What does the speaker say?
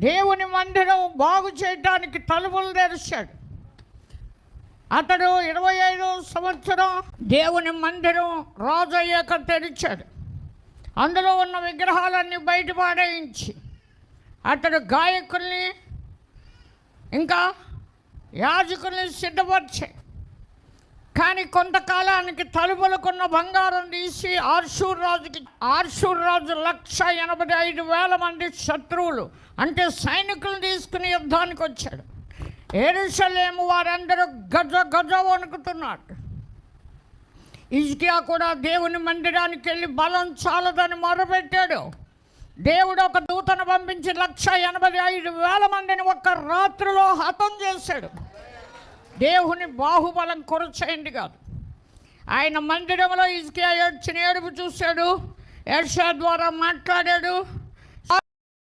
దేవుని మందిరం బాగు చేయడానికి తలుపులు తెరిచాడు. అతడు 25వ సంవత్సరం దేవుని మందిరం రాజు అయ్యాక తెరిచాడు. అందులో ఉన్న విగ్రహాలన్నీ బయట పాడేయించి అతడు గాయకుల్ని ఇంకా యాజకుల్ని సిద్ధపరిచాడు. కానీ కొంతకాలానికి తలుపులకున్న బంగారం తీసి ఆర్షూరు రాజు 185,000 మంది శత్రువులు అంటే సైనికులను తీసుకుని యుద్ధానికి వచ్చాడు. యెరూషలేము వారందరూ గజ వణుకుతున్నాడు. హిజ్కియా కూడా దేవుని మందిరానికి వెళ్ళి బలం చాలదని మొరపెట్టాడు. దేవుడు ఒక దూతను పంపించి 185,000 మందిని ఒక్క రాత్రిలో హతం చేశాడు. దేవుని బాహుబలం కొరచైంది కాదు. ఆయన మందిరంలో హిజ్కియా ఏడ్చిన ఏడుపు చూశాడు. యెషయా ద్వారా మాట్లాడాడు.